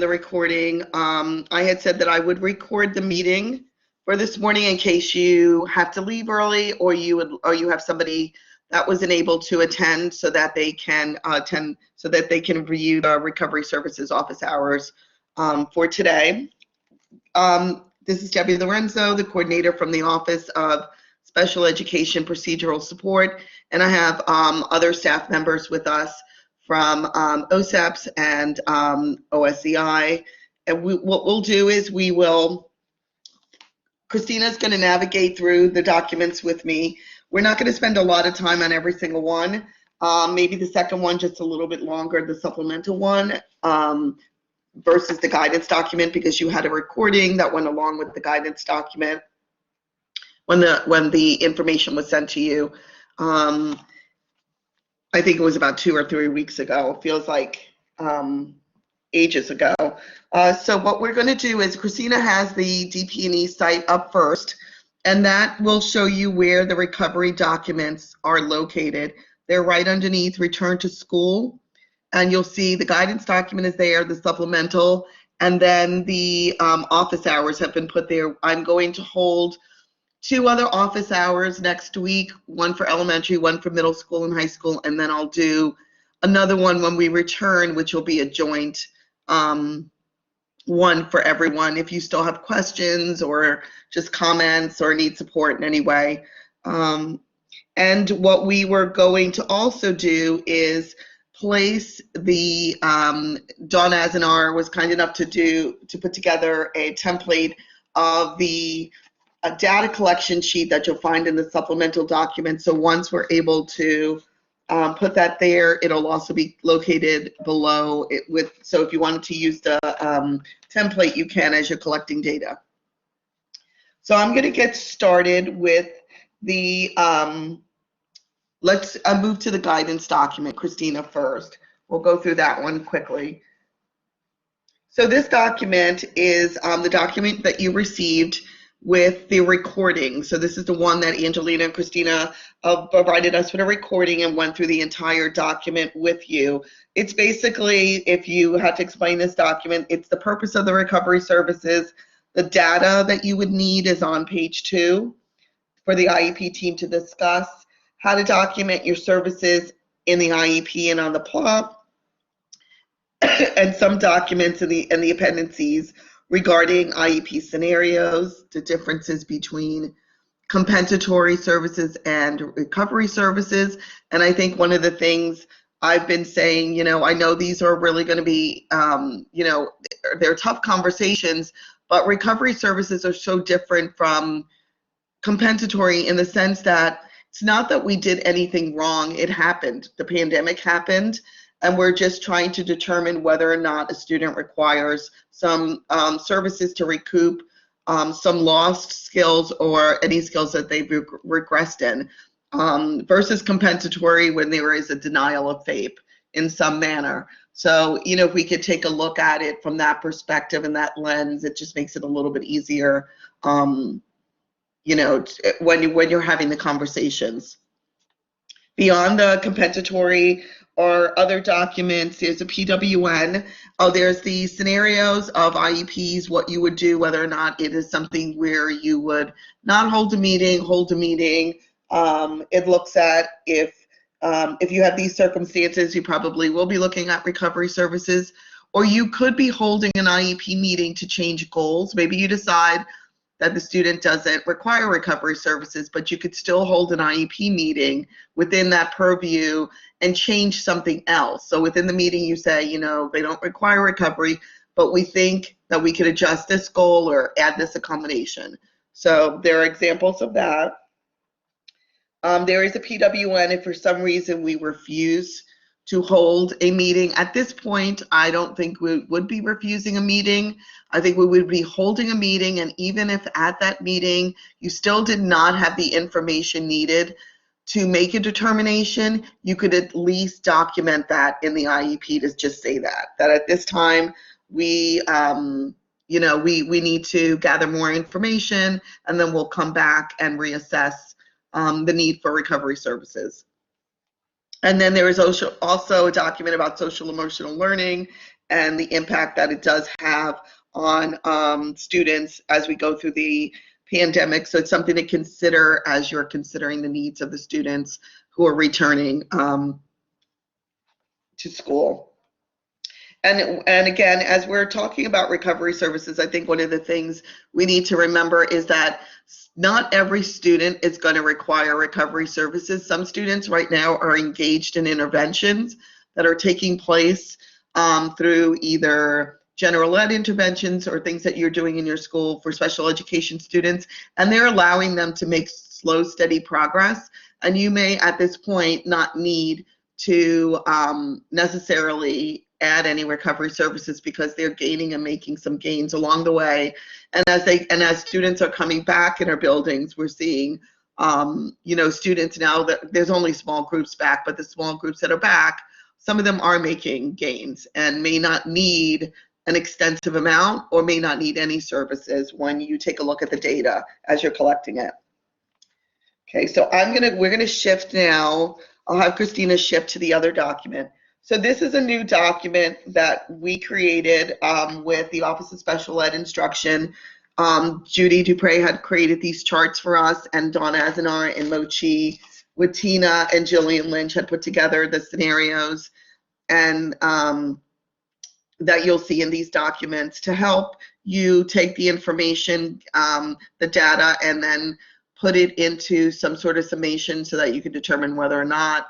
the recording. I had said that I would record the meeting for this morning in case you have to leave early, or you have somebody that wasn't able to attend, so that they can review the Recovery Services office hours for today. This is Debbie Lorenzo, the coordinator from the Office of Special Education Procedural Support, and I have other staff members with us from OSEPS and OSCI. And what we'll do is Christina's going to navigate through the documents with me. We're not going to spend a lot of time on every single one. Maybe the second one just a little bit longer, the supplemental one, versus the guidance document, because you had a recording that went along with the guidance document when the information was sent to you. I think it was about 2 or 3 weeks ago. It feels like ages ago. So what we're going to do is Christina has the DP&E site up first, and that will show you where the recovery documents are located. They're right underneath Return to School, and you'll see the guidance document is there, the supplemental, and then the office hours have been put there. I'm going to hold 2 other office hours next week, one for elementary, one for middle school and high school, and then I'll do another one when we return, which will be a joint one for everyone if you still have questions or just comments or need support in any way. And what we were going to also do is place the, Dawn Azenar was kind enough to put together a template of a data collection sheet that you'll find in the supplemental document. So once we're able to put that there, it'll also be located below it so if you wanted to use the template, you can as you're collecting data. So I'm going to get started with the, let's move to the guidance document, Christina, first. We'll go through that one quickly. So this document is the document that you received with the recording. So this is the one that Angelina and Christina provided us with a recording and went through the entire document with you. It's basically, if you had to explain this document, it's the purpose of the recovery services. The data that you would need is on page 2 for the IEP team to discuss how to document your services in the IEP and on the plot, and some documents in the appendices regarding IEP scenarios, the differences between compensatory services and recovery services. And I think one of the things I've been saying, I know these are really going to be, they're tough conversations, but recovery services are so different from compensatory in the sense that it's not that we did anything wrong. It happened. The pandemic happened. And we're just trying to determine whether or not a student requires some services to recoup some lost skills or any skills that they've regressed in, versus compensatory when there is a denial of FAPE in some manner. So, if we could take a look at it from that perspective and that lens, it just makes it a little bit easier, when you're having the conversations. Beyond the compensatory or other documents, there's a PWN. There's the scenarios of IEPs, what you would do, whether or not it is something where you would not hold a meeting, hold a meeting. It looks at if you have these circumstances, you probably will be looking at recovery services, or you could be holding an IEP meeting to change goals. Maybe you decide that the student doesn't require recovery services, but you could still hold an IEP meeting within that purview and change something else. So within the meeting you say, they don't require recovery, but we think that we could adjust this goal or add this accommodation. So there are examples of that. There is a PWN if for some reason we refuse to hold a meeting. At this point, I don't think we would be refusing a meeting. I think we would be holding a meeting, and even if at that meeting you still did not have the information needed to make a determination, you could at least document that in the IEP to just say that at this time we need to gather more information, and then we'll come back and reassess the need for recovery services. And then there is also a document about social emotional learning and the impact that it does have on students as we go through the pandemic. So it's something to consider as you're considering the needs of the students who are returning to school. And again, as we're talking about recovery services, I think one of the things we need to remember is that not every student is going to require recovery services. Some students right now are engaged in interventions that are taking place through either general ed interventions or things that you're doing in your school for special education students, and they're allowing them to make slow, steady progress. And you may, at this point, not need to necessarily add any recovery services because they're gaining and making some gains along the way. And as students are coming back in our buildings, we're seeing students now that there's only small groups back, but the small groups that are back, some of them are making gains and may not need an extensive amount or may not need any services when you take a look at the data as you're collecting it. Okay, so we're gonna shift now. I'll have Christina shift to the other document. So this is a new document that we created with the Office of Special Ed Instruction. Judy Dupre had created these charts for us, and Dawn Azanar and Mochi with Tina and Jillian Lynch had put together the scenarios and that you'll see in these documents to help you take the information, the data, and then put it into some sort of summation so that you can determine whether or not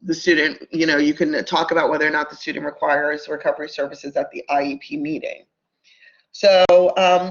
the student, you can talk about whether or not the student requires recovery services at the IEP meeting. So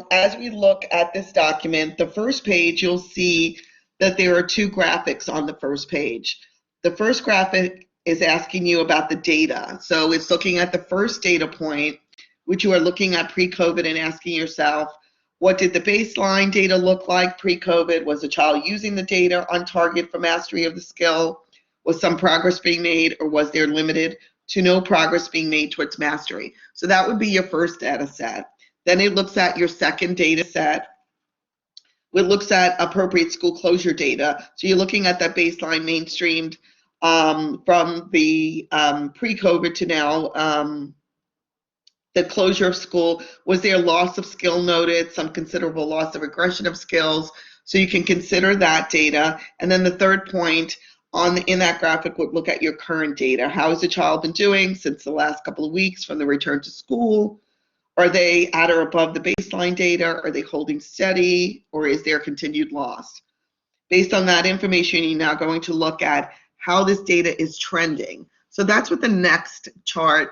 as we look at this document, the first page, you'll see that there are two graphics on the first page. The first graphic is asking you about the data. So it's looking at the first data point, which you are looking at pre-COVID and asking yourself, what did the baseline data look like pre-COVID? Was the child using the data on target for mastery of the skill? Was some progress being made, or was there limited to no progress being made towards mastery? So that would be your first data set. Then it looks at your second data set, which looks at appropriate school closure data. So you're looking at that baseline mainstreamed from the pre-COVID to now, the closure of school. Was there loss of skill noted, some considerable loss of regression of skills? So you can consider that data. And then the third point in that graphic would look at your current data. How has the child been doing since the last couple of weeks from the return to school? Are they at or above the baseline data? Are they holding steady, or is there continued loss? Based on that information, you're now going to look at how this data is trending. So that's what the next chart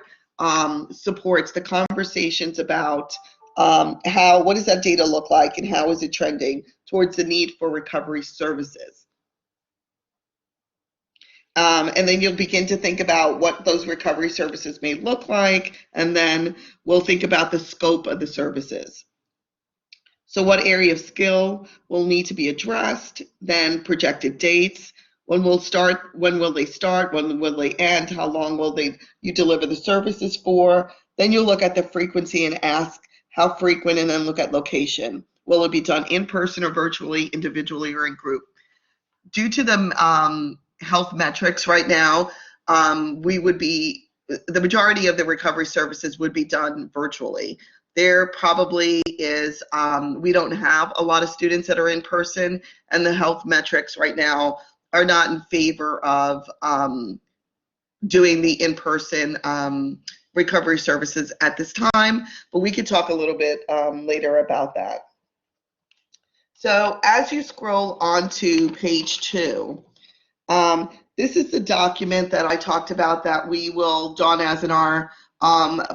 supports, the conversations about what does that data look like and how is it trending towards the need for recovery services. And then you'll begin to think about what those recovery services may look like, and then we'll think about the scope of the services. So what area of skill will need to be addressed, then projected dates, when will they start, when will they end, how long will you deliver the services for. Then you'll look at the frequency and ask how frequent, and then look at location. Will it be done in person or virtually, individually or in group? Due to the health metrics right now, the majority of the recovery services would be done virtually. There probably is, we don't have a lot of students that are in person, and the health metrics right now are not in favor of doing the in-person recovery services at this time, but we could talk a little bit later about that. So as you scroll on to page 2, this is the document that I talked about that Dawn Azanar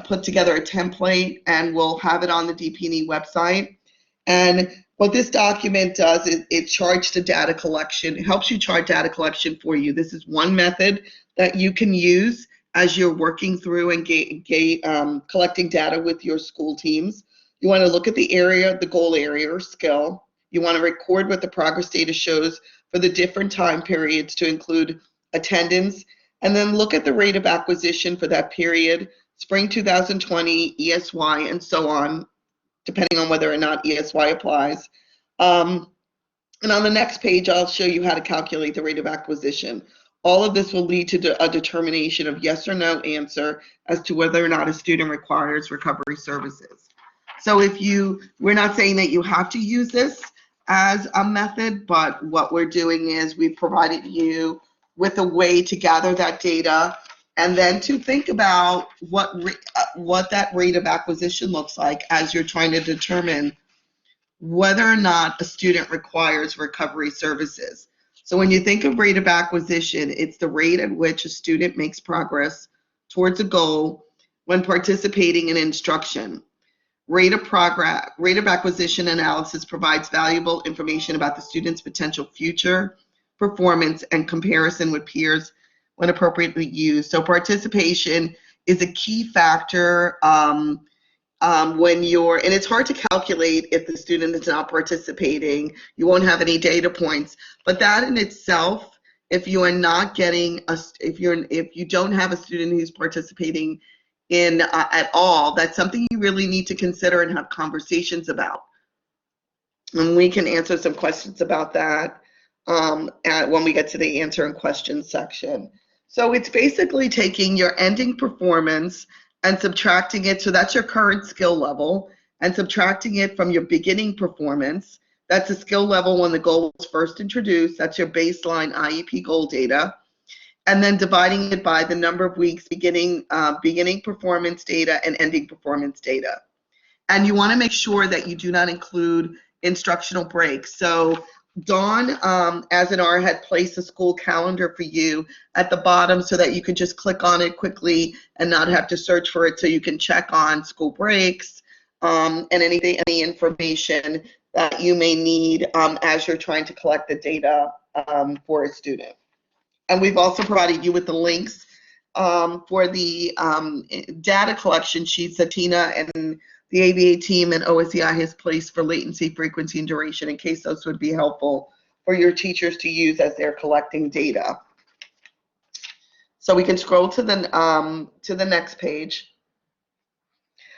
put together a template, and we'll have it on the DP&E website. And what this document does is it charts the data collection. It helps you chart data collection for you. This is one method that you can use as you're working through and collecting data with your school teams. You want to look at the area, the goal area or skill. You want to record what the progress data shows for the different time periods to include attendance, and then look at the rate of acquisition for that period, spring 2020, ESY, and so on, depending on whether or not ESY applies. And on the next page, I'll show you how to calculate the rate of acquisition. All of this will lead to a determination of yes or no answer as to whether or not a student requires recovery services. So we're not saying that you have to use this as a method, but what we're doing is we've provided you with a way to gather that data and then to think about what that rate of acquisition looks like as you're trying to determine whether or not a student requires recovery services. So when you think of rate of acquisition, it's the rate at which a student makes progress towards a goal when participating in instruction. Rate of acquisition analysis provides valuable information about the student's potential future performance and comparison with peers when appropriately used. So participation is a key factor when and it's hard to calculate if the student is not participating. You won't have any data points, but that in itself, if you are not getting if you don't have a student who's participating in at all, that's something you really need to consider and have conversations about. And we can answer some questions about that when we get to the answer and questions section. So it's basically taking your ending performance and subtracting it, so that's your current skill level, and subtracting it from your beginning performance. That's a skill level when the goal was first introduced. That's your baseline IEP goal data. And then dividing it by the number of weeks beginning performance data and ending performance data. And you want to make sure that you do not include instructional breaks. So Dawn, as an R, had placed a school calendar for you at the bottom so that you could just click on it quickly and not have to search for it, so you can check on school breaks and any information that you may need as you're trying to collect the data for a student. And we've also provided you with the links for the data collection sheets that Tina and the ABA team and OCR has placed for latency, frequency, and duration, in case those would be helpful for your teachers to use as they're collecting data. So we can scroll to the next page.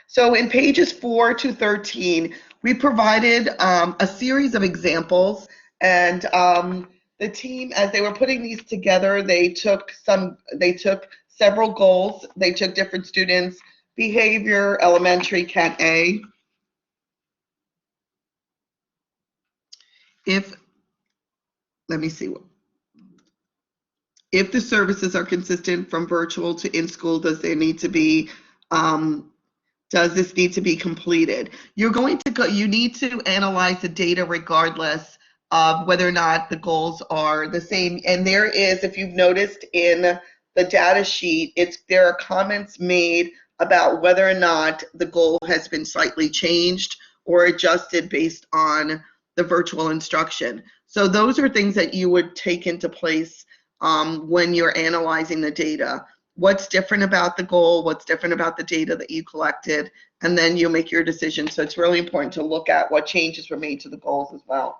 So in pages 4 to 13, we provided a series of examples, and the team, as they were putting these together, they took several goals. They took different students. Behavior, elementary, Cat A. If the services are consistent from virtual to in school, does this need to be completed? You need to analyze the data regardless of whether or not the goals are the same. And there is, if you've noticed in the data sheet, there are comments made about whether or not the goal has been slightly changed or adjusted based on the virtual instruction. So those are things that you would take into place when you're analyzing the data. What's different about the goal? What's different about the data that you collected? And then you make your decision. So it's really important to look at what changes were made to the goals as well.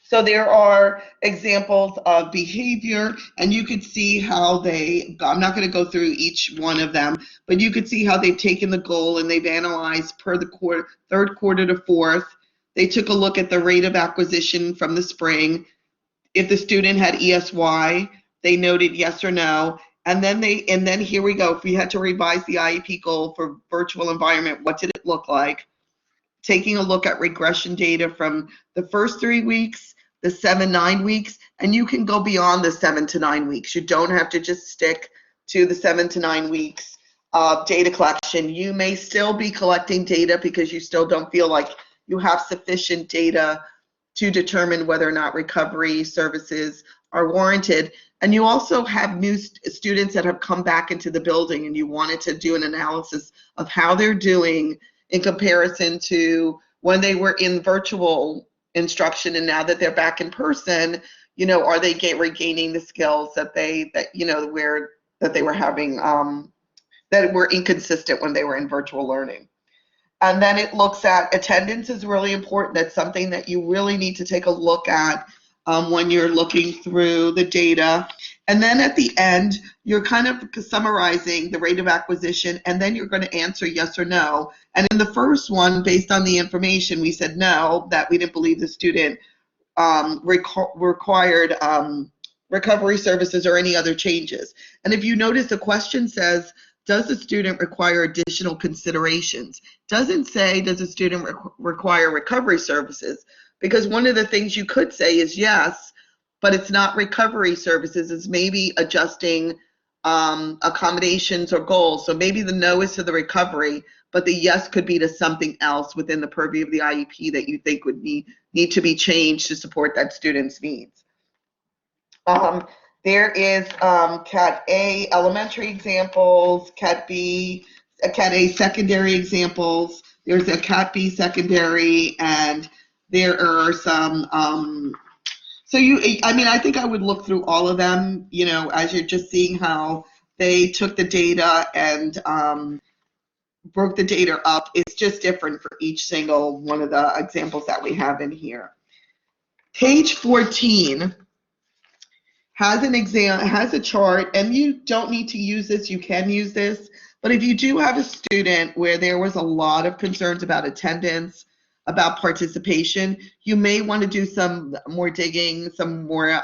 So there are examples of behavior, and you could see how I'm not going to go through each one of them, but you could see how they've taken the goal and they've analyzed per the third quarter to fourth. They took a look at the rate of acquisition from the spring. If the student had ESY, they noted yes or no. And then here we go. If we had to revise the IEP goal for virtual environment, what did it look like? Taking a look at regression data from the first 3 weeks, the 7-9 weeks, and you can go beyond the 7 to 9 weeks. You don't have to just stick to the 7 to 9 weeks of data collection. You may still be collecting data because you still don't feel like you have sufficient data to determine whether or not recovery services are warranted. And you also have new students that have come back into the building, and you wanted to do an analysis of how they're doing in comparison to when they were in virtual instruction, and now that they're back in person, are they regaining the skills that they were having that were inconsistent when they were in virtual learning. And then it looks at attendance is really important. That's something that you really need to take a look at when you're looking through the data. And then at the end, you're kind of summarizing the rate of acquisition, and then you're going to answer yes or no. And in the first one, based on the information, we said no, that we didn't believe the student required recovery services or any other changes. And if you notice, the question says, does the student require additional considerations? Doesn't say, does the student require recovery services? Because one of the things you could say is yes, but it's not recovery services. It's maybe adjusting accommodations or goals. So maybe the no is to the recovery, but the yes could be to something else within the purview of the IEP that you think would need to be changed to support that student's needs. There is Cat A elementary examples, Cat B, Cat A secondary examples. There's a Cat B secondary, and there are some. I think I would look through all of them, as you're just seeing how they took the data and broke the data up. It's just different for each single one of the examples that we have in here. Page 14 has a chart, and you don't need to use this. You can use this. But if you do have a student where there was a lot of concerns about attendance, about participation, you may want to do some more digging, some more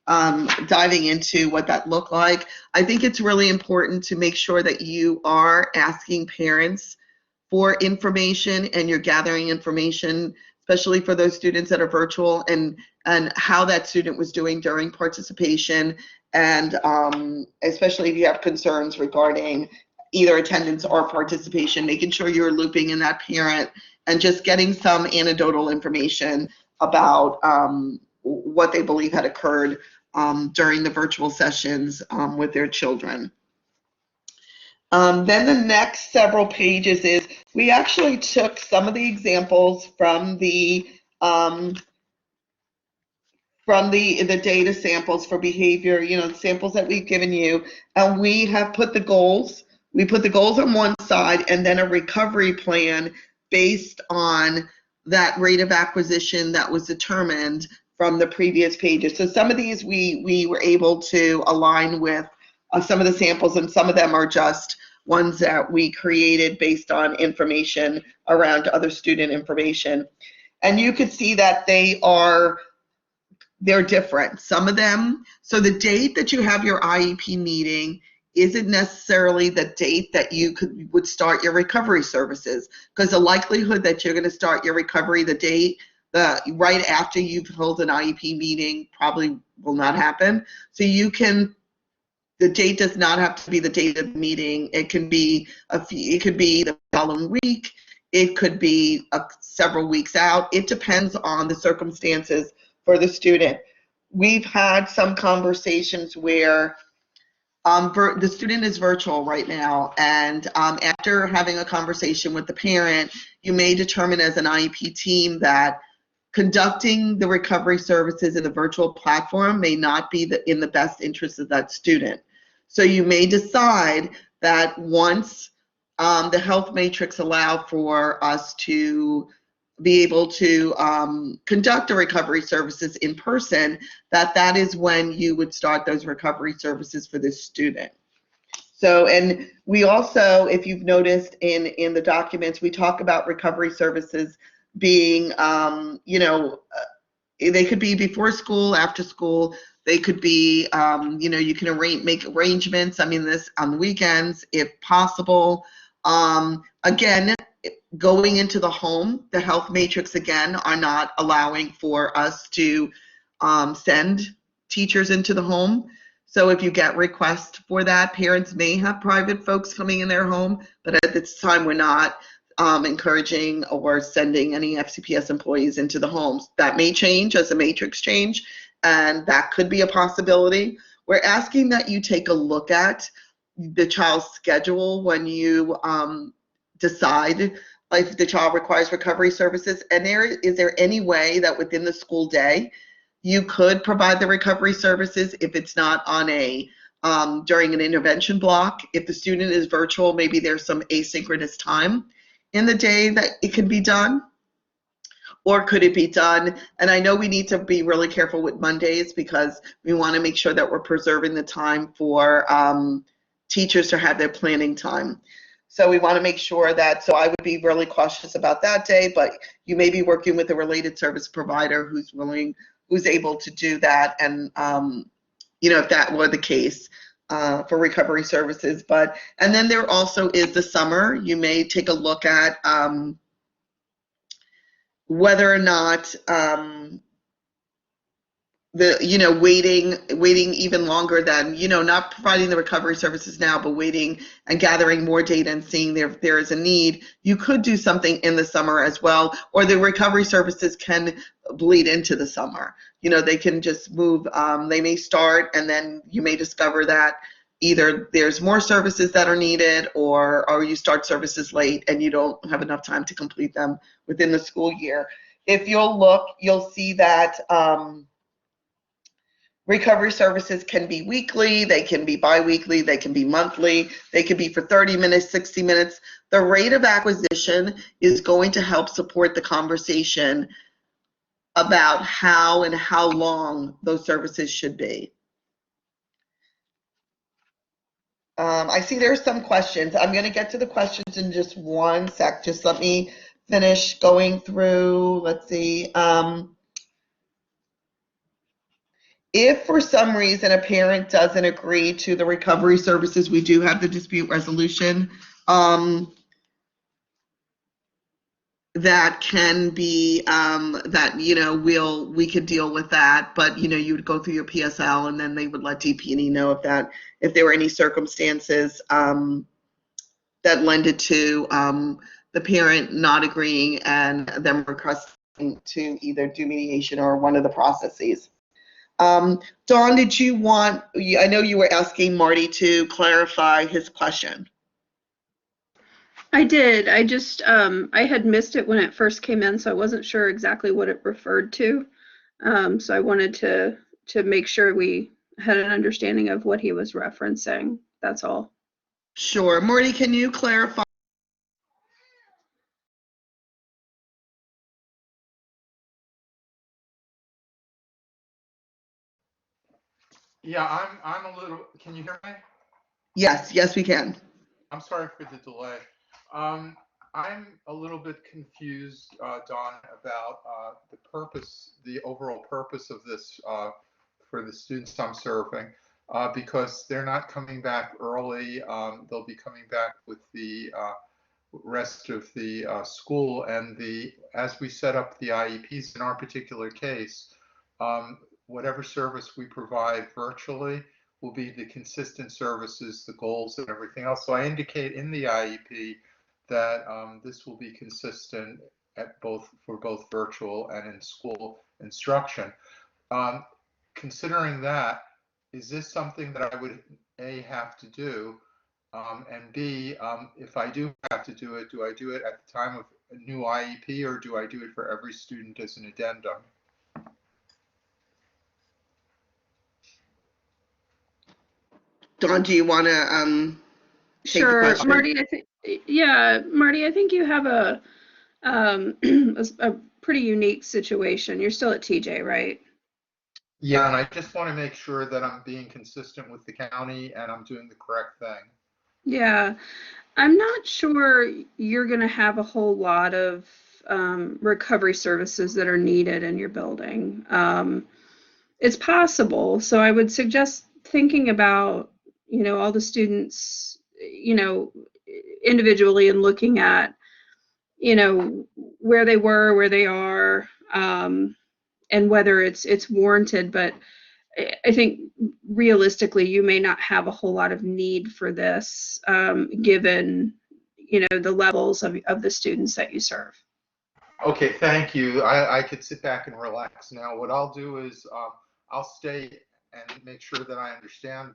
diving into what that looked like. I think it's really important to make sure that you are asking parents for information and you're gathering information, especially for those students that are virtual, and how that student was doing during participation, and especially if you have concerns regarding either attendance or participation, making sure you're looping in that parent and just getting some anecdotal information about what they believe had occurred during the virtual sessions with their children. Then the next several pages is, we actually took some of the examples from the data samples for behavior, the samples that we've given you, and we have put the goals. We put the goals on one side and then a recovery plan based on that rate of acquisition that was determined from the previous pages. So some of these we were able to align with some of the samples, and some of them are just ones that we created based on information around other student information. And you could see that they're different. Some of them, so the date that you have your IEP meeting isn't necessarily the date that you would start your recovery services, because the likelihood that you're going to start your recovery right after you've held an IEP meeting probably will not happen. So the date does not have to be the date of the meeting. It can be the following week. It could be several weeks out. It depends on the circumstances for the student. We've had some conversations where the student is virtual right now, and after having a conversation with the parent, you may determine as an IEP team that conducting the recovery services in the virtual platform may not be in the best interest of that student. So you may decide that once the health matrix allow for us to be able to conduct the recovery services in person, that is when you would start those recovery services for this student. So, and we also, if you've noticed in the documents, we talk about recovery services being, they could be before school, after school. They could be, you can make arrangements. This on the weekends if possible. Again, going into the home, the health matrix again are not allowing for us to send teachers into the home. So if you get requests for that, parents may have private folks coming in their home, but at this time we're not encouraging or sending any FCPS employees into the homes. That may change as the matrix change, and that could be a possibility. We're asking that you take a look at the child's schedule when you decide if the child requires recovery services, and is there any way that within the school day you could provide the recovery services if it's not on during an intervention block. If the student is virtual, maybe there's some asynchronous time in the day that it can be done, or could it be done? And I know we need to be really careful with Mondays because we want to make sure that we're preserving the time for teachers to have their planning time. So we want to make sure that, so I would be really cautious about that day, but you may be working with a related service provider who's able to do that. And, if that were the case for recovery services. And then there also is the summer. You may take a look at whether or not waiting even longer than, not providing the recovery services now, but waiting and gathering more data and seeing if there is a need. You could do something in the summer as well, or the recovery services can bleed into the summer. They can just move, they may start, and then you may discover that either there's more services that are needed, or you start services late and you don't have enough time to complete them within the school year. If you'll look, you'll see that recovery services can be weekly, they can be biweekly, they can be monthly, they can be for 30 minutes, 60 minutes. The rate of acquisition is going to help support the conversation about how and how long those services should be. I see there's some questions. I'm going to get to the questions in just one sec. Just let me finish going through. Let's see. If for some reason a parent doesn't agree to the recovery services, we do have the dispute resolution that can be we could deal with that, but you would go through your PSL, and then they would let DP&E know if there were any circumstances that lended to the parent not agreeing and them requesting to either do mediation or one of the processes. Dawn, I know you were asking Marty to clarify his question. I did. I just, I had missed it when it first came in, so I wasn't sure exactly what it referred to. So I wanted to make sure we had an understanding of what he was referencing. That's all. Sure. Marty, can you clarify? Yeah, I'm a little, can you hear me? Yes, we can. I'm sorry for the delay. I'm a little bit confused, Dawn, about the overall purpose of this for the students I'm serving, because they're not coming back early. They'll be coming back with the rest of the school, and as we set up the IEPs in our particular case, whatever service we provide virtually will be the consistent services, the goals, and everything else. So I indicate in the IEP that this will be consistent for both virtual and in school instruction. Considering that, is this something that I would A, have to do, and B, if I do have to do it at the time of a new IEP, or do I do it for every student as an addendum? Dawn, do you want to take Sure, the question? Marty. Marty, I think you have a pretty unique situation. You're still at TJ, right? Yeah, and I just want to make sure that I'm being consistent with the county and I'm doing the correct thing. Yeah, I'm not sure you're going to have a whole lot of recovery services that are needed in your building. It's possible, so I would suggest thinking about all the students individually, and looking at where they were, where they are, and whether it's warranted. But I think realistically you may not have a whole lot of need for this, given the levels of the students that you serve. Okay, thank you. I could sit back and relax now. What I'll do is I'll stay and make sure that I understand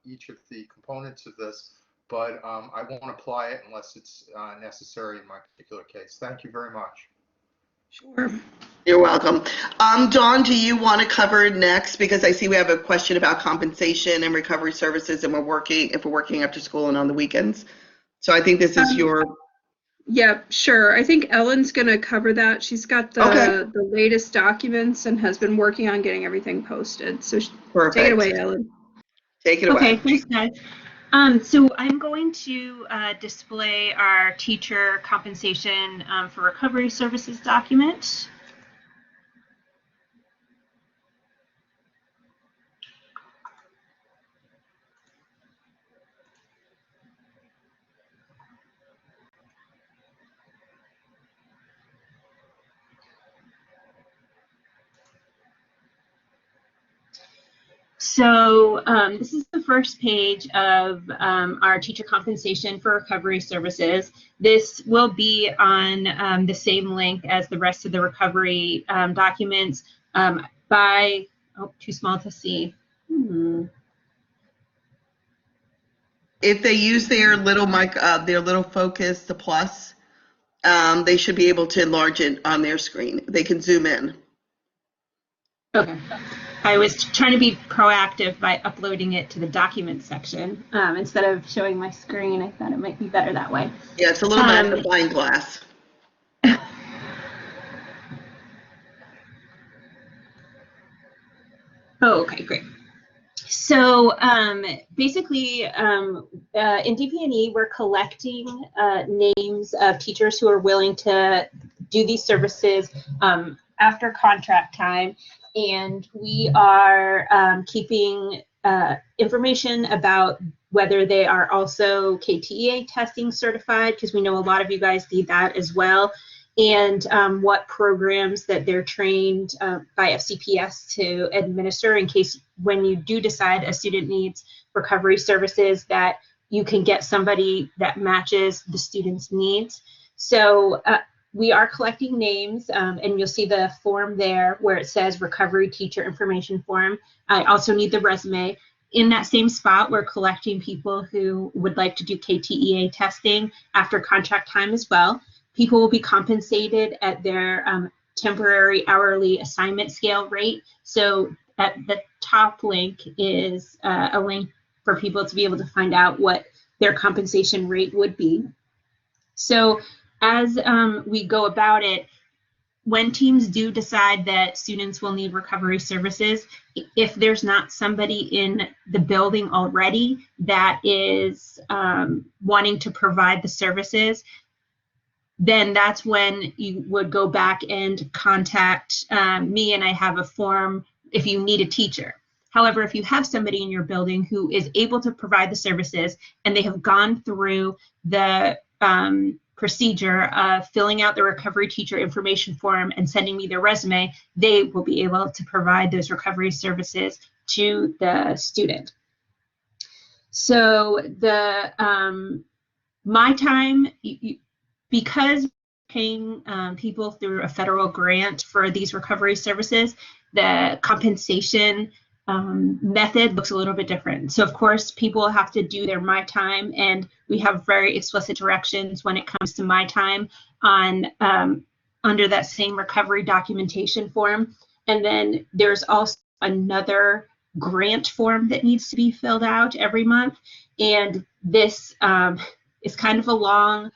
each of the components of this, but I won't apply it unless it's necessary in my particular case. Thank you very much. Sure. You're welcome. Dawn, do you want to cover next? Because I see we have a question about compensation and recovery services, and if we're working after school and on the weekends. So I think this is your... Yeah, sure. I think Ellen's going to cover that. She's got the latest documents and has been working on getting everything posted. So Perfect. Take it away, Ellen. Take it away. Okay, thanks, guys. So I'm going to display our teacher compensation for recovery services document. So this is the first page of our teacher compensation for recovery services. This will be on the same link as the rest of the recovery documents by, oh, too small to see. If they use their little mic, their little focus, the plus, they should be able to enlarge it on their screen. They can zoom in. Okay. I was trying to be proactive by uploading it to the document section instead of showing my screen. I thought it might be better that way. Yeah, it's a little magnifying glass. Oh, okay, great. So basically, in DP&E, we're collecting names of teachers who are willing to do these services after contract time, and we are keeping information about whether they are also KTEA testing certified, because we know a lot of you guys need that as well, and what programs that they're trained by FCPS to administer, in case when you do decide a student needs recovery services that you can get somebody that matches the student's needs. So we are collecting names, and you'll see the form there where it says recovery teacher information form. I also need the resume. In that same spot, we're collecting people who would like to do KTEA testing after contract time as well. People will be compensated at their temporary hourly assignment scale rate. So at the top link is a link for people to be able to find out what their compensation rate would be. So as we go about it, when teams do decide that students will need recovery services, if there's not somebody in the building already that is wanting to provide the services, then that's when you would go back and contact me, and I have a form if you need a teacher. However, if you have somebody in your building who is able to provide the services and they have gone through the procedure of filling out the recovery teacher information form and sending me their resume, they will be able to provide those recovery services to the student. So the my time, because paying people through a federal grant for these recovery services, the compensation method looks a little bit different. So of course, people have to do their my time, and we have very explicit directions when it comes to my time on under that same recovery documentation form. And then there's also another grant form that needs to be filled out every month. And this is kind of a long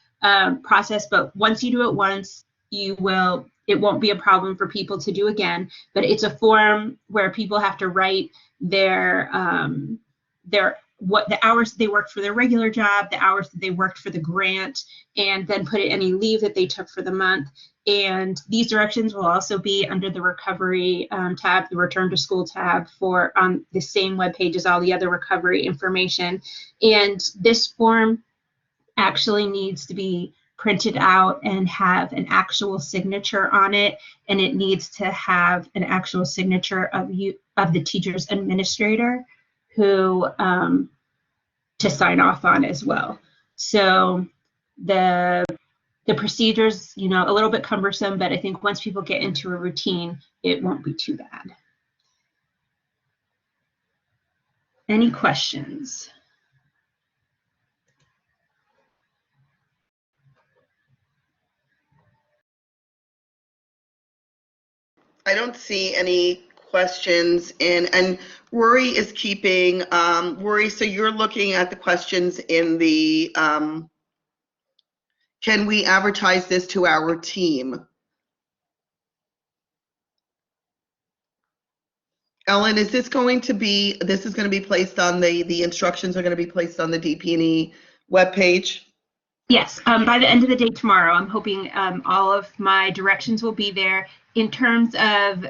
process, but once you do it once, it won't be a problem for people to do again. But it's a form where people have to write their what the hours they worked for their regular job, the hours that they worked for the grant, and then put in any leave that they took for the month. And these directions will also be under the recovery tab, the return to school tab, for on the same webpage as all the other recovery information. And this form actually needs to be printed out and have an actual signature on it, and it needs to have an actual signature of the teacher's administrator who to sign off on as well. So the procedures, a little bit cumbersome, but I think once people get into a routine, it won't be too bad. Any questions? I don't see any questions and Rory is keeping, Rory, so you're looking at the questions in the, can we advertise this to our team? Ellen, is this going to be, this is going to be placed on the instructions are going to be placed on the DP&E webpage? Yes, by the end of the day tomorrow, I'm hoping all of my directions will be there. In terms of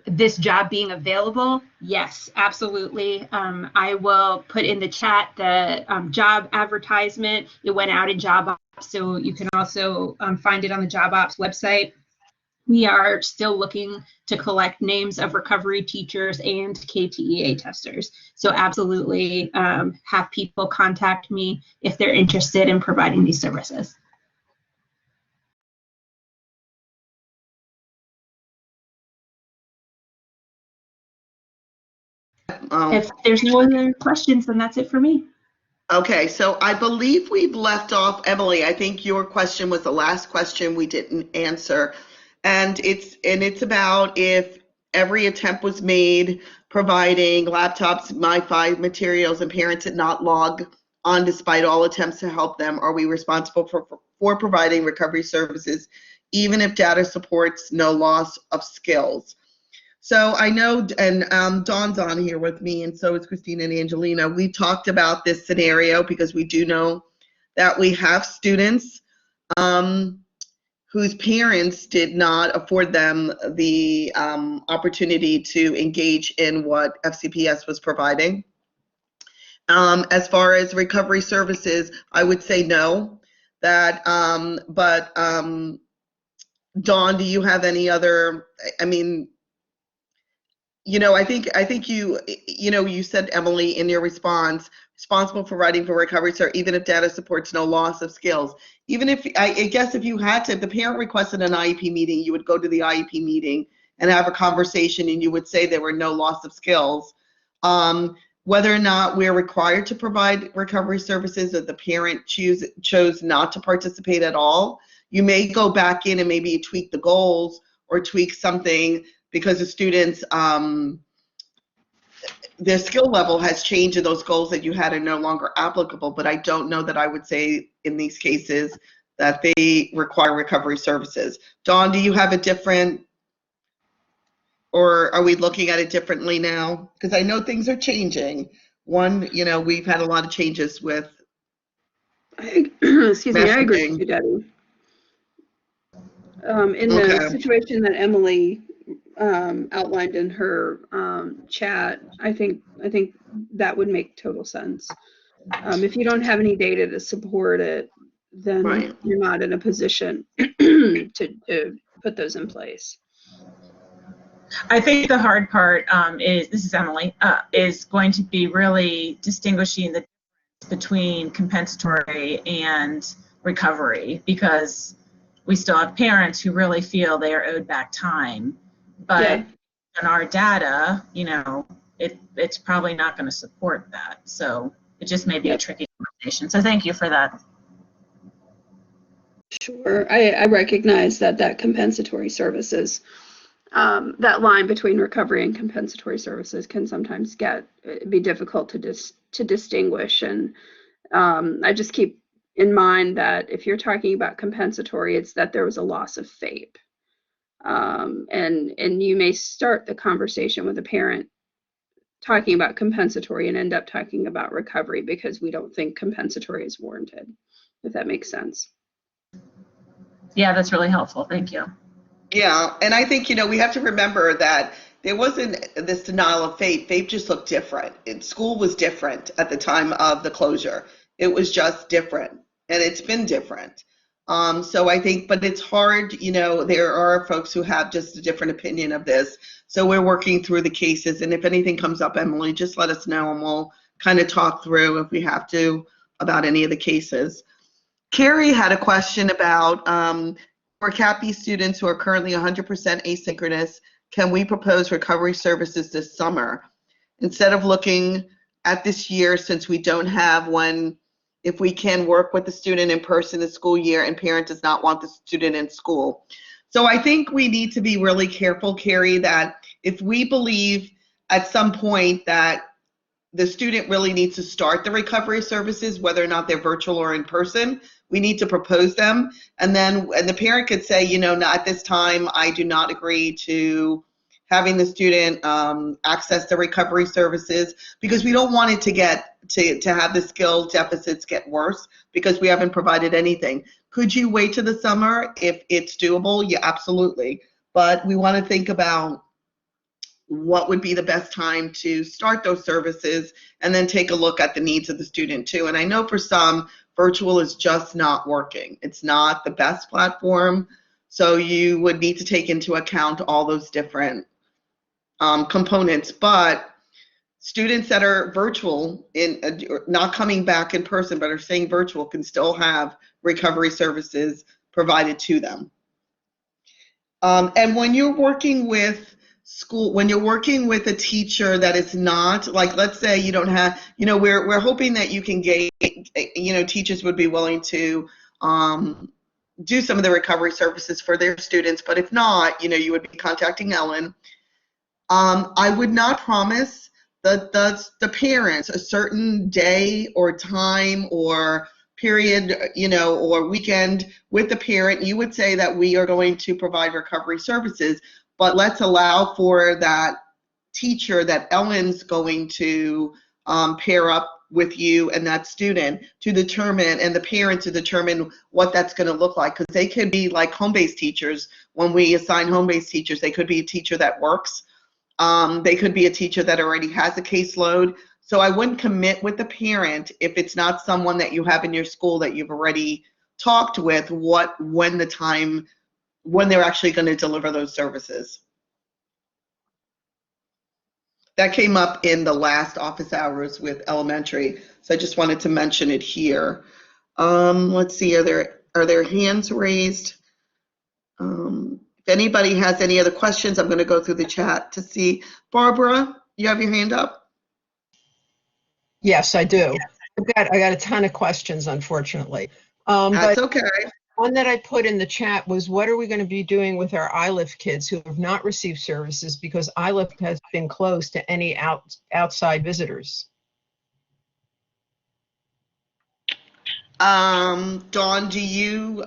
this job being available, yes, absolutely. I will put in the chat the job advertisement. It went out in Job Ops, so you can also find it on the Job Ops website. We are still looking to collect names of recovery teachers and KTEA testers. So absolutely have people contact me if they're interested in providing these services. If there's no other questions, then that's it for me. Okay, so I believe we've left off, Emily, I think your question was the last question we didn't answer. And it's about if every attempt was made providing laptops, MiFi materials, and parents did not log on despite all attempts to help them, are we responsible for providing recovery services, even if data supports no loss of skills? So I know, and Dawn's on here with me, and so is Christina and Angelina. We talked about this scenario because we do know that we have students whose parents did not afford them the opportunity to engage in what FCPS was providing. As far as recovery services, I would say no. That, but Dawn, do you have any other? I mean, you know, I think you said, Emily, in your response, responsible for writing for recovery, sir, even if data supports no loss of skills. Even if, I guess if you had to, if the parent requested an IEP meeting, you would go to the IEP meeting and have a conversation and you would say there were no loss of skills. Whether or not we're required to provide recovery services, if the parent chose not to participate at all, you may go back in and maybe tweak the goals or tweak something because the students, their skill level has changed and those goals that you had are no longer applicable. But I don't know that I would say in these cases that they require recovery services. Dawn, do you have a different, or are we looking at it differently now? Because I know things are changing. One, you know, we've had a lot of changes with Excuse me, I agree messaging. with you, Debbie. In the situation that Emily outlined in her chat, I think that would make total sense. If you don't have any data to support it, then Right. you're not in a position to put those in place. I think the hard part is, this is Emily, is going to be really distinguishing the difference between compensatory and recovery, because we still have parents who really feel they are owed back time. But in our data, you know, it's probably not going to support that. So it just may be a tricky conversation. So thank you for that. Sure, I recognize that compensatory services, that line between recovery and compensatory services can sometimes be difficult to distinguish. And I just keep in mind that if you're talking about compensatory, it's that there was a loss of FAPE. And you may start the conversation with a parent talking about compensatory and end up talking about recovery because we don't think compensatory is warranted, if that makes sense. Yeah, that's really helpful. Thank you. Yeah, and I think, you know, we have to remember that there wasn't this denial of FAPE. FAPE just looked different. School was different at the time of the closure. It was just different, and it's been different. So I think, but it's hard, you know, there are folks who have just a different opinion of this. So we're working through the cases, and if anything comes up, Emily, just let us know, and we'll kind of talk through if we have to about any of the cases. Carrie had a question about for CAPE students who are currently 100% asynchronous, can we propose recovery services this summer? Instead of looking at this year, since we don't have one, if we can work with the student in person this school year and parent does not want the student in school. So I think we need to be really careful, Carrie, that if we believe at some point that the student really needs to start the recovery services, whether or not they're virtual or in person, we need to propose them. And then the parent could say, you know, not at this time, I do not agree to having the student access the recovery services, because we don't want it to get to have the skill deficits get worse because we haven't provided anything. Could you wait to the summer if it's doable? Yeah, absolutely. But we want to think about what would be the best time to start those services and then take a look at the needs of the student too. And I know for some, virtual is just not working. It's not the best platform. So you would need to take into account all those different components. But students that are virtual, not coming back in person, but are staying virtual, can still have recovery services provided to them. And when you're working with when you're working with a teacher that is not, like, let's say you don't have, we're hoping that you can get, teachers would be willing to do some of the recovery services for their students. But if not, you would be contacting Ellen. I would not promise the parents a certain day or time or period, or weekend with the parent. You would say that we are going to provide recovery services, but let's allow for that teacher that Ellen's going to pair up with you and that student to determine, and the parent to determine what that's going to look like. Because they could be like home-based teachers. When we assign home-based teachers, they could be a teacher that works. They could be a teacher that already has a caseload. So I wouldn't commit with the parent if it's not someone that you have in your school that you've already talked with when they're actually going to deliver those services. That came up in the last office hours with elementary, so I just wanted to mention it here. Let's see, are there hands raised? If anybody has any other questions, I'm going to go through the chat to see. Barbara, you have your hand up? Yes, I do. I got a ton of questions, unfortunately. That's But okay. one that I put in the chat was, what are we going to be doing with our ILIF kids who have not received services because ILIF has been closed to any outside visitors? Dawn, do you?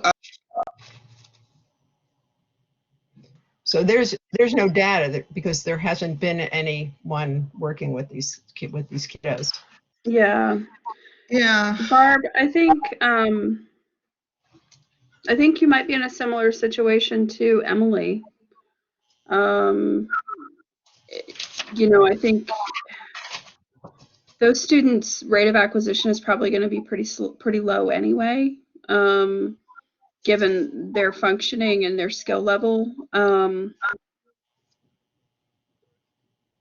So there's no data because there hasn't been anyone working with these kiddos. Yeah. Yeah. Barb, I think you might be in a similar situation to Emily. I think those students' rate of acquisition is probably going to be pretty low anyway, given their functioning and their skill level.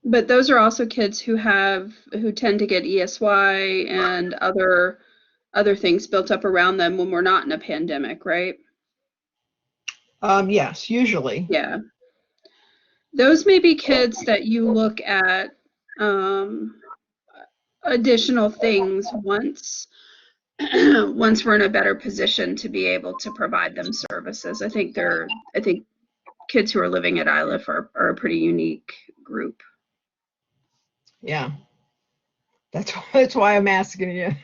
But those are also kids who tend to get ESY and other things built up around them when we're not in a pandemic, right? Yes, usually. Yeah. Those may be kids that you look at additional things once we're in a better position to be able to provide them services. I think kids who are living at ILIF are a pretty unique group. Yeah. That's why I'm asking you.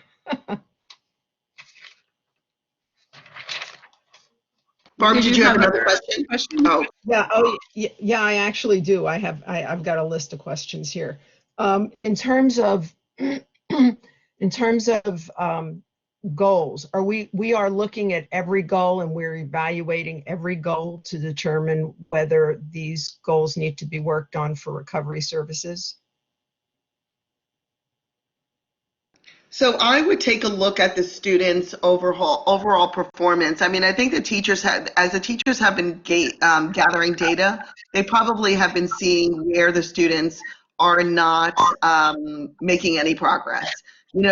Barb, did you have another question? Oh. Yeah. Oh, yeah. I actually do. I've got a list of questions here. In terms of goals, we are looking at every goal and we're evaluating every goal to determine whether these goals need to be worked on for recovery services. So I would take a look at the students' overall performance. I mean, I think the teachers as the teachers have been gathering data, they probably have been seeing where the students are not making any progress.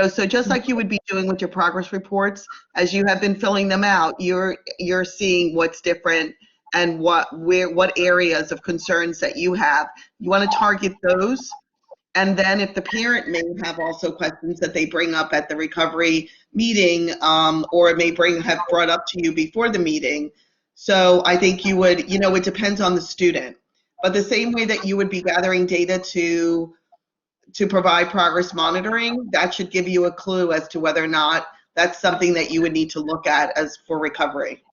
So just like you would be doing with your progress reports, as you have been filling them out, you're seeing what's different and what areas of concerns that you have. You want to target those. And then if the parent may have also questions that they bring up at the recovery meeting, or may have brought up to you before the meeting. So I think you would, it depends on the student. But the same way that you would be gathering data to provide progress monitoring, that should give you a clue as to whether or not that's something that you would need to look at as for recovery.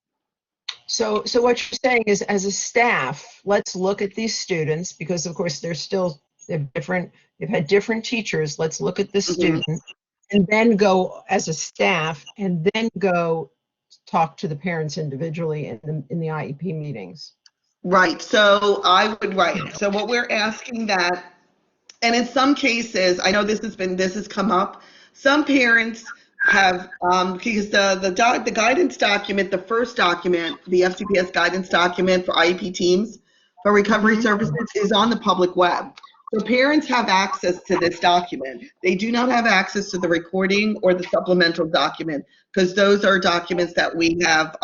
So what you're saying is, as a staff, let's look at these students, because of course they've had different teachers. Let's look at the student and then go as a staff and then go talk to the parents individually in the IEP meetings. Right. So So what we're asking that, and in some cases, I know this has come up. Some parents have, because the guidance document, the first document, the FCPS guidance document for IEP teams for recovery services is on the public web. So parents have access to this document. They do not have access to the recording or the supplemental document, because those are documents that we have,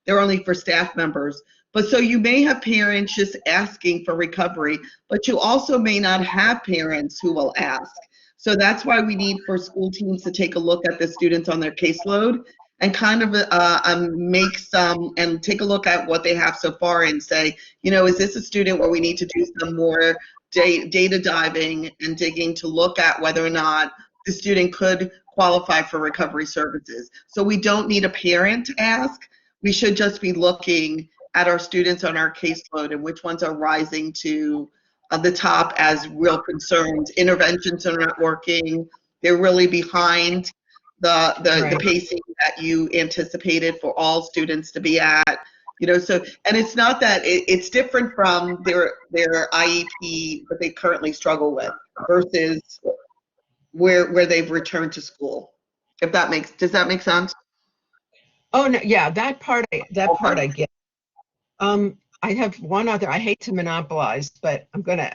they're only for staff members. But so you may have parents just asking for recovery, but you also may not have parents who will ask. So that's why we need for school teams to take a look at the students on their caseload and kind of make some, and take a look at what they have so far and say, you know, is this a student where we need to do some more data diving and digging to look at whether or not the student could qualify for recovery services. So we don't need a parent to ask. We should just be looking at our students on our caseload and which ones are rising to the top as real concerns. Interventions are not working. They're really behind the pacing that you anticipated for all students to be at. You know, so, and it's not that it's different from their IEP that they currently struggle with versus where they've returned to school. Does that make sense? Oh no, yeah, that part I get. I have one other. I hate to monopolize, but I'm gonna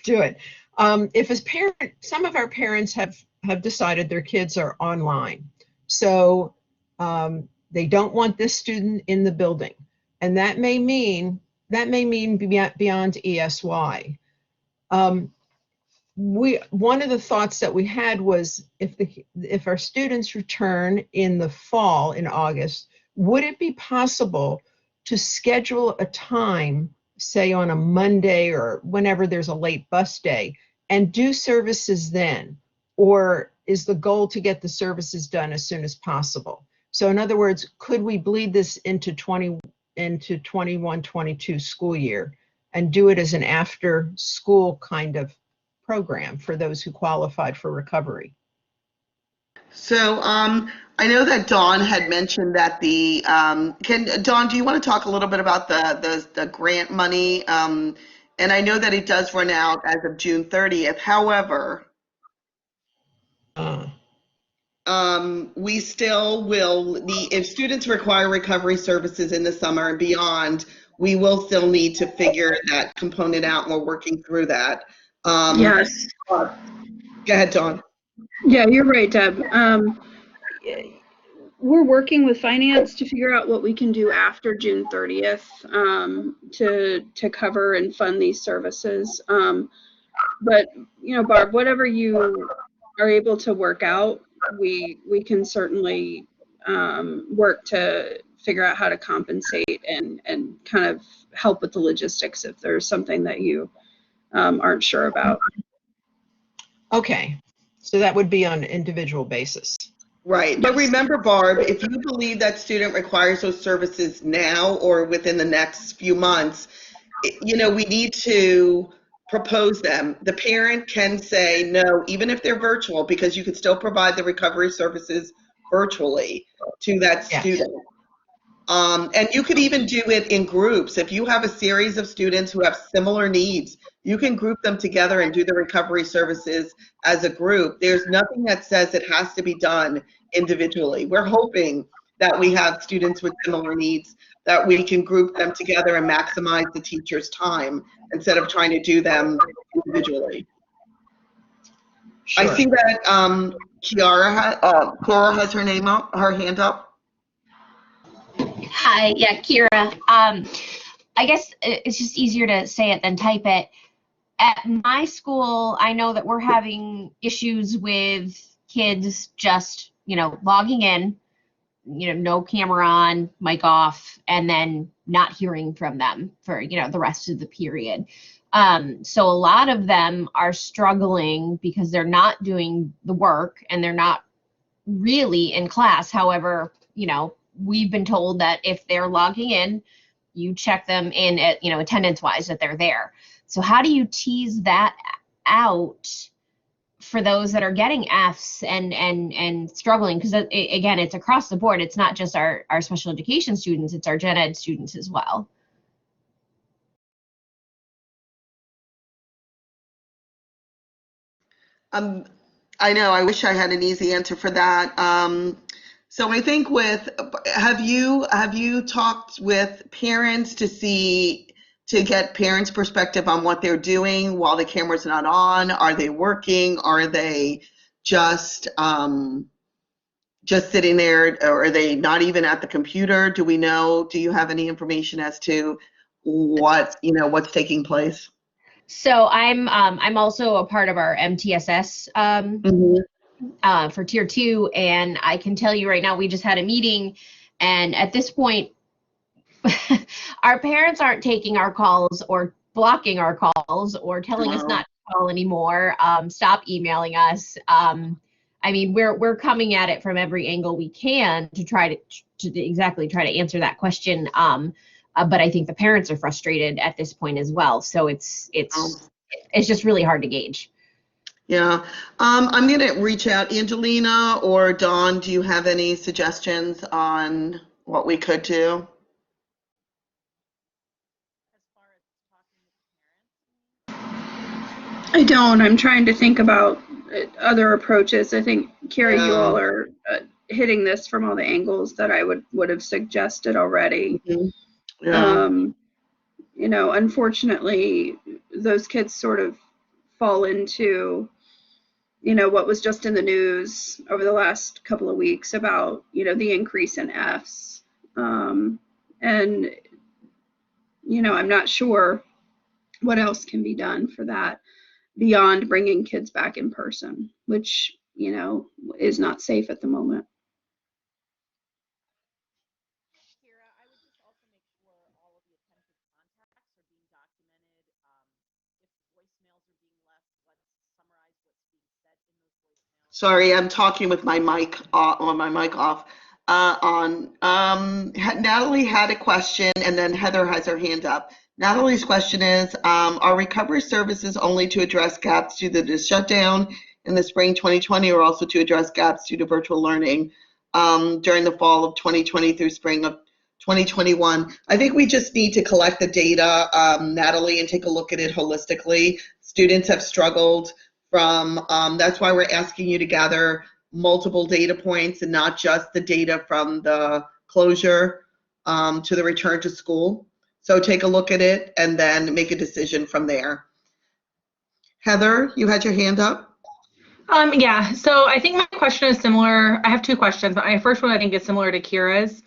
do it. If as parent, some of our parents have decided their kids are online, so they don't want this student in the building, and that may mean beyond ESY. One of the thoughts that we had was if our students return in the fall, in August, would it be possible to schedule a time, say on a Monday or whenever there's a late bus day, and do services then? Or is the goal to get the services done as soon as possible? So in other words, could we bleed this into 21-22 school year and do it as an after school kind of program for those who qualified for recovery? So I know that Dawn had mentioned that Dawn, do you want to talk a little bit about the grant money? And I know that it does run out as of June 30th. However, we still will need, if students require recovery services in the summer and beyond, we will still need to figure that component out, and we're working through that. Yes. Go ahead, Dawn. Yeah, you're right, Deb. We're working with finance to figure out what we can do after June 30th to cover and fund these services. But you know, Barb, whatever you are able to work out, we can certainly work to figure out how to compensate and kind of help with the logistics if there's something that you aren't sure about. Okay, so that would be on an individual basis. Right, but remember, Barb, if you believe that student requires those services now or within the next few months, you know, we need to propose them. The parent can say no, even if they're virtual, because you could still provide the recovery services virtually to that student. And you could even do it in groups. If you have a series of students who have similar needs, you can group them together and do the recovery services as a group. There's nothing that says it has to be done individually. We're hoping that we have students with similar needs, that we can group them together and maximize the teacher's time instead of trying to do them individually. Sure. I see that Kiara has her hand up. Hi, yeah, Kira. I guess it's just easier to say it than type it. At my school, I know that we're having issues with kids just, you know, logging in, you know, no camera on, mic off, and then not hearing from them for, you know, the rest of the period. So a lot of them are struggling because they're not doing the work and they're not really in class. However, you know, we've been told that if they're logging in, you check them in at, attendance wise that they're there. So how do you tease that out for those that are getting Fs and struggling? Because again, it's across the board. It's not just our special education students, it's our gen ed students as well. I know, I wish I had an easy answer for that. So I think have you talked with parents to get parents' perspective on what they're doing while the camera's not on? Are they working? Are they just sitting there, or are they not even at the computer? Do we know? Do you have any information as to what's taking place? So I'm also a part of our MTSS for Tier 2, and I can tell you right now, we just had a meeting, and at this point, our parents aren't taking our calls or blocking our calls or telling us not to call anymore. Stop emailing us. I mean, we're coming at it from every angle we can to try to answer that question. But I think the parents are frustrated at this point as well. So it's just really hard to gauge. Yeah. I'm going to reach out. Angelina or Dawn, do you have any suggestions on what we could do? I don't. I'm trying to think about other approaches. I think, Kara, you all are hitting this from all the angles that I would have suggested already. Yeah. Unfortunately, those kids sort of fall into, what was just in the news over the last couple of weeks about, the increase in Fs. And, I'm not sure what else can be done for that beyond bringing kids back in person, which, is not safe at the moment. Sorry, I'm talking with my mic off. Natalie had a question, and then Heather has her hand up. Natalie's question is, are recovery services only to address gaps due to the shutdown in the spring 2020, or also to address gaps due to virtual learning during the fall of 2020 through spring of 2021? I think we just need to collect the data, Natalie, and take a look at it holistically. Students have struggled that's why we're asking you to gather multiple data points and not just the data from the closure to the return to school. So take a look at it and then make a decision from there. Heather, you had your hand up? Yeah, so I think my question is similar. I have two questions. My first one I think is similar to Kira's.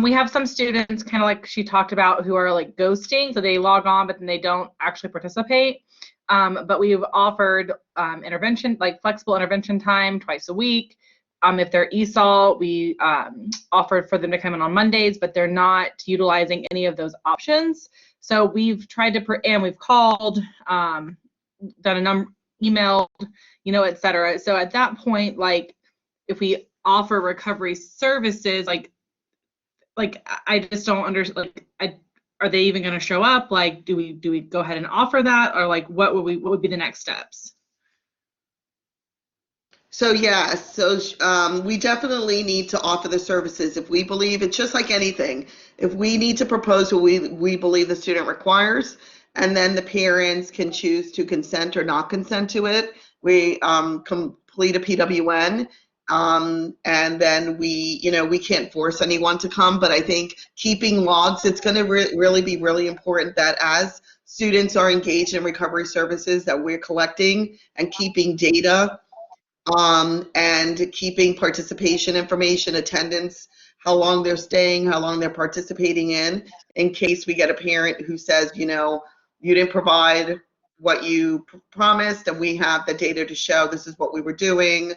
We have some students, kind of like she talked about, who are like ghosting, so they log on but then they don't actually participate. But we've offered intervention, like flexible intervention time twice a week. If they're ESOL, we offered for them to come in on Mondays, but they're not utilizing any of those options. So we've tried to, and we've called, done a number, emailed, et cetera. So at that point, like if we offer recovery services, like I just don't understand, are they even going to show up? Like, do we go ahead and offer that, or like what would be the next steps? So yeah, we definitely need to offer the services if we believe it's just like anything. If we need to propose what we believe the student requires, and then the parents can choose to consent or not consent to it. We complete a PWN. And then we can't force anyone to come, but I think keeping logs, it's going to really be really important that as students are engaged in recovery services, that we're collecting and keeping data, and keeping participation information, attendance, how long they're staying, how long they're participating in case we get a parent who says, you didn't provide what you promised, and we have the data to show this is what we were doing.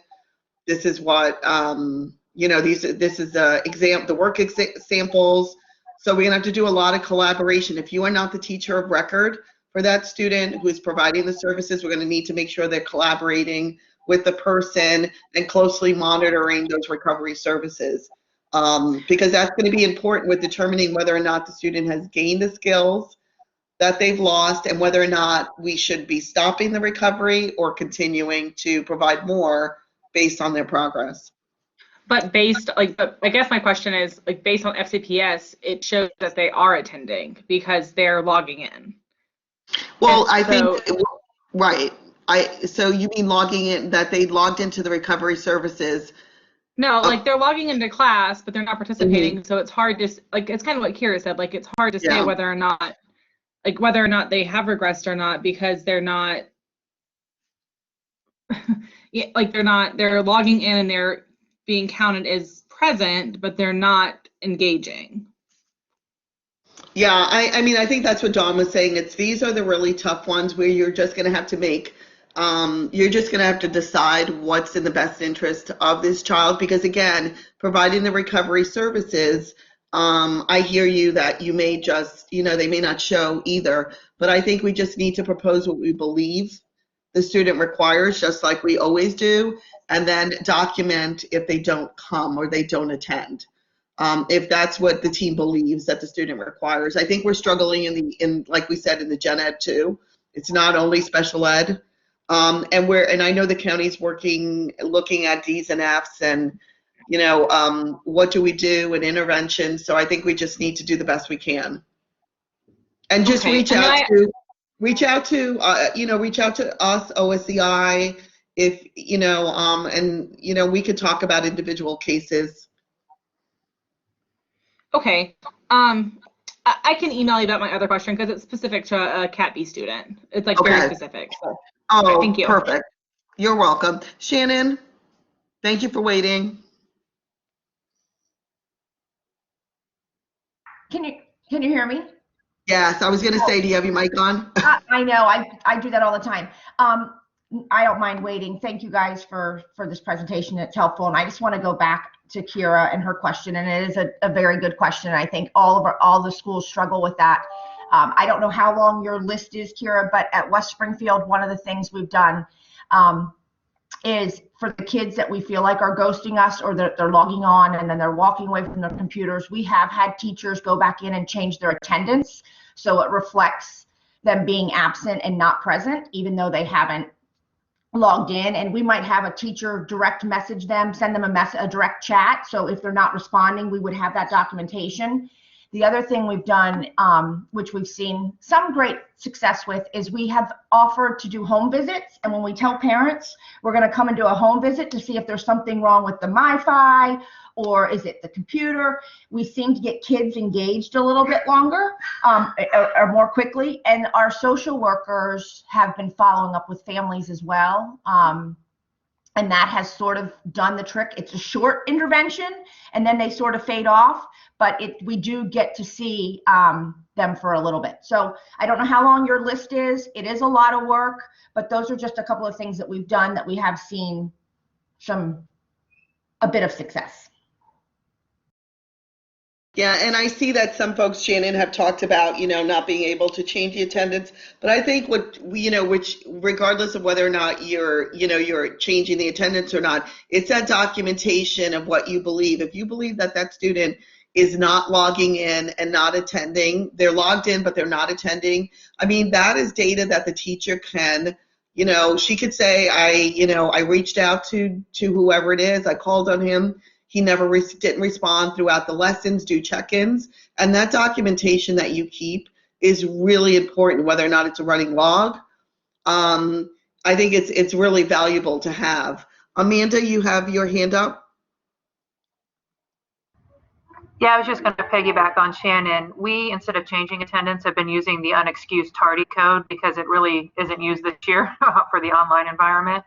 This is what, this is the work examples. So we're gonna have to do a lot of collaboration. If you are not the teacher of record for that student who is providing the services, we're gonna need to make sure they're collaborating with the person and closely monitoring those recovery services. because that's going to be important with determining whether or not the student has gained the skills that they've lost and whether or not we should be stopping the recovery or continuing to provide more based on their progress. But I guess my question is, like, based on FCPS, it shows that they are attending because they're logging in. Well, And I so- think, right. So you mean logging in, that they logged into the recovery services? No, like they're logging into class, but they're not participating. So it's hard to, like, it's kind of what Kira said, like, it's hard to say Yeah. whether or not they have regressed or not, because they're not, like, they're logging in and they're being counted as present, but they're not engaging. Yeah, I mean, I think that's what Dawn was saying. These are the really tough ones where you're just going to have to you're just going to have to decide what's in the best interest of this child. Because again, providing the recovery services, I hear you that you may just, they may not show either, but I think we just need to propose what we believe the student requires, just like we always do, and then document if they don't come or they don't attend. If that's what the team believes that the student requires. I think we're struggling in like we said, in the gen ed too. It's not only special ed. And I know the county's looking at D's and F's and, what do we do in intervention? So I think we just need to do the best we can. And just Okay. reach out to us, OSCI, if, and, we could talk about individual cases. Okay. I can email you about my other question because it's specific to a Cat B student. It's like very specific. So, Oh, thank you. Perfect. You're welcome. Shannon, thank you for waiting. Can you hear me? Yes, I was going to say, do you have your mic on? I know, I do that all the time. I don't mind waiting. Thank you guys for this presentation. It's helpful. And I just want to go back to Kira and her question. And it is a very good question. I think all the schools struggle with that. I don't know how long your list is, Kira, but at West Springfield, one of the things we've done is for the kids that we feel like are ghosting us or they're logging on and then they're walking away from their computers, we have had teachers go back in and change their attendance so it reflects them being absent and not present, even though they haven't logged in. And we might have a teacher direct message them, send them a direct chat. So if they're not responding, we would have that documentation. The other thing we've done, which we've seen some great success with, is we have offered to do home visits. And when we tell parents we're going to come and do a home visit to see if there's something wrong with the MiFi or is it the computer, we seem to get kids engaged a little bit longer or more quickly. And our social workers have been following up with families as well. And that has sort of done the trick. It's a short intervention and then they sort of fade off, but we do get to see them for a little bit. So I don't know how long your list is. It is a lot of work, but those are just a couple of things that we've done that we have seen a bit of success. Yeah, and I see that some folks, Shannon, have talked about, not being able to change the attendance. But I think which regardless of whether or not you're changing the attendance or not, it's that documentation of what you believe. If you believe that that student is not logging in and not attending, they're logged in, but they're not attending. I mean, that is data that the teacher can, she could say, I reached out to whoever it is, I called on him. He never didn't respond throughout the lessons, do check-ins. And that documentation that you keep is really important, whether or not it's a running log. I think it's really valuable to have. Amanda, you have your hand up? Yeah, I was just going to piggyback on Shannon. We, instead of changing attendance, have been using the unexcused tardy code because it really isn't used this year for the online environment.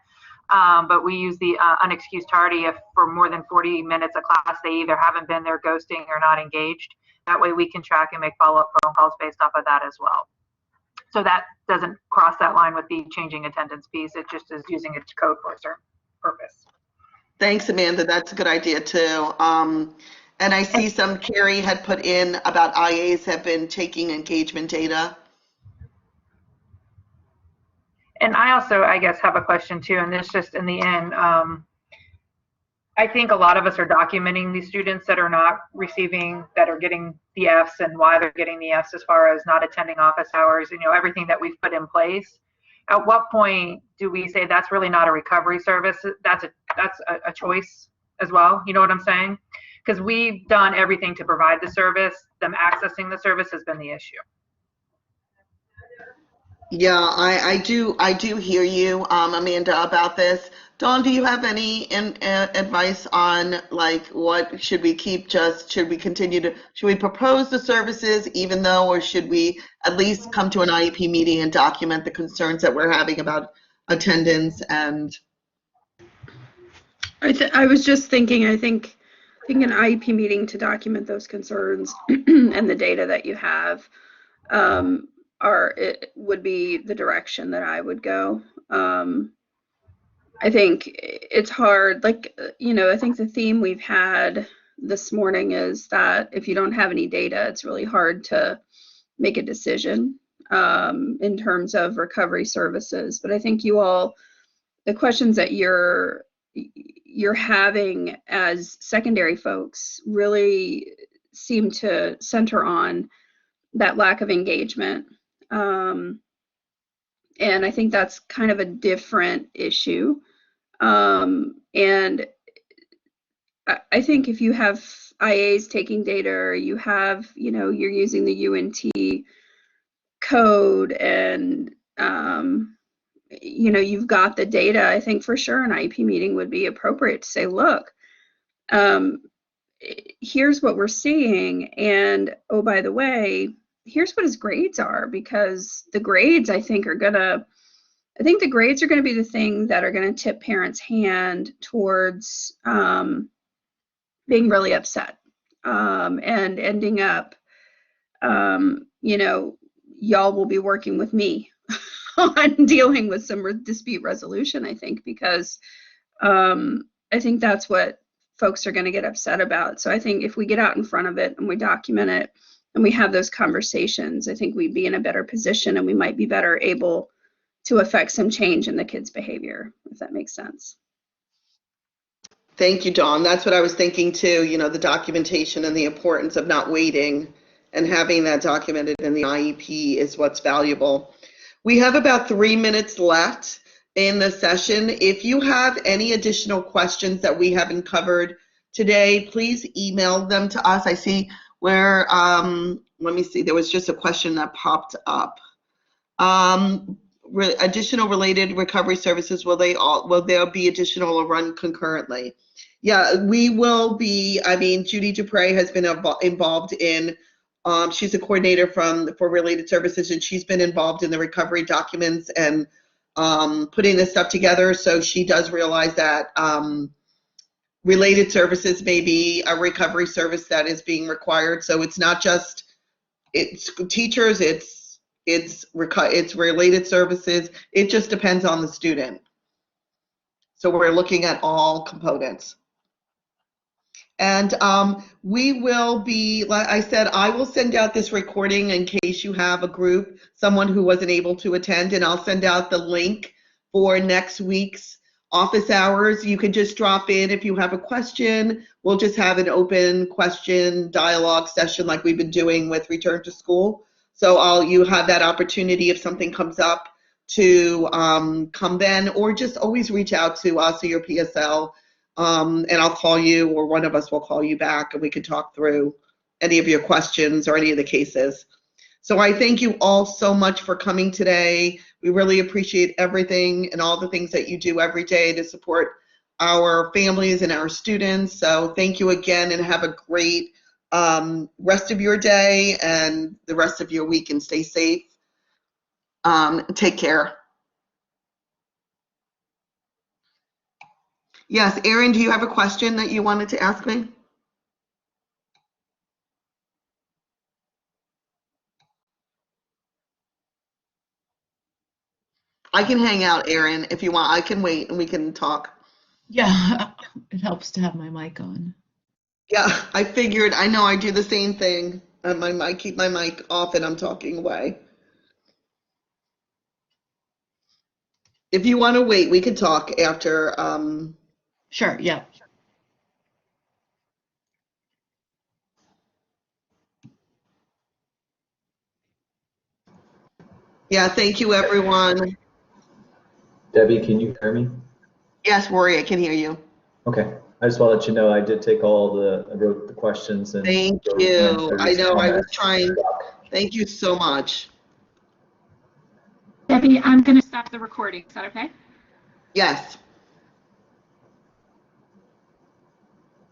But we use the unexcused tardy if for more than 40 minutes of class they either haven't been there, ghosting, or not engaged. That way we can track and make follow-up phone calls based off of that as well. So that doesn't cross that line with the changing attendance piece. It just is using its code for a certain purpose. Thanks, Amanda. That's a good idea too. And I see some Carrie had put in about IAs have been taking engagement data. And I also, I guess, have a question too, and this just in the end, I think a lot of us are documenting these students that are not receiving, that are getting the Fs and why they're getting the Fs as far as not attending office hours, you know, everything that we've put in place. At what point do we say that's really not a recovery service? That's a choice as well. You know what I'm saying? Because we've done everything to provide the service. Them accessing the service has been the issue. Yeah, I do hear you, Amanda, about this. Dawn, do you have any advice on like what should we keep? Should we propose the services even though, or should we at least come to an IEP meeting and document the concerns that we're having about attendance? And I was just thinking, I think an IEP meeting to document those concerns and the data that you have would be the direction that I would go. I think it's hard, like, you know, I think the theme we've had this morning is that if you don't have any data, it's really hard to make a decision in terms of recovery services. But I think you all, the questions that you're having as secondary folks really seem to center on that lack of engagement. And I think that's kind of a different issue. And I think if you have IAs taking data, or you have, you know, you're using the UNT code and, you know, you've got the data, I think for sure an IEP meeting would be appropriate to say, look, here's what we're seeing. And, oh, by the way, here's what his grades are, because the grades, I think the grades are going to be the thing that are going to tip parents' hand towards being really upset and ending up, you know, y'all will be working with me on dealing with some dispute resolution, I think, because I think that's what folks are going to get upset about. So I think if we get out in front of it and we document it and we have those conversations, I think we'd be in a better position and we might be better able to affect some change in the kids' behavior, if that makes sense. thank you, Dawn. That's what I was thinking too, you know, the documentation and the importance of not waiting and having that documented in the IEP is what's valuable. We have about 3 minutes left in the session. If you have any additional questions that we haven't covered today, please email them to us. I see where, let me see, there was just a question that popped up. Additional related recovery services, will there be additional or run concurrently? Yeah, we will be. I mean, Judy Dupre has been involved in, she's a coordinator for related services, and she's been involved in the recovery documents and putting this stuff together. So she does realize that related services may be a recovery service that is being required. So it's not just teachers, it's related services. It just depends on the student. So we're looking at all components. And we will be, like I said, I will send out this recording in case you have a group, someone who wasn't able to attend, and I'll send out the link for next week's office hours. You can just drop in if you have a question. We'll just have an open question dialogue session like we've been doing with Return to School. So you have that opportunity if something comes up to come then, or just always reach out to us or your PSL, and I'll call you, or one of us will call you back, and we can talk through any of your questions or any of the cases. So I thank you all so much for coming today. We really appreciate everything and all the things that you do every day to support our families and our students. So thank you again, and have a great rest of your day and the rest of your week, and stay safe. Take care. Yes, Erin, do you have a question that you wanted to ask me? I can hang out, Erin, if you want. I can wait and we can talk. Yeah, it helps to have my mic on. Yeah, I figured. I know I do the same thing. I keep my mic off and I'm talking away. If you want to wait, we could talk after. Sure, yeah. Yeah, thank you, everyone. Debbie, can you hear me? Yes, Rory, I can hear you. Okay. I just want to let you know I did take I wrote the questions and. Thank you. I know I was trying. Thank you so much. Debbie, I'm going to stop the recording. Is that okay? Yes.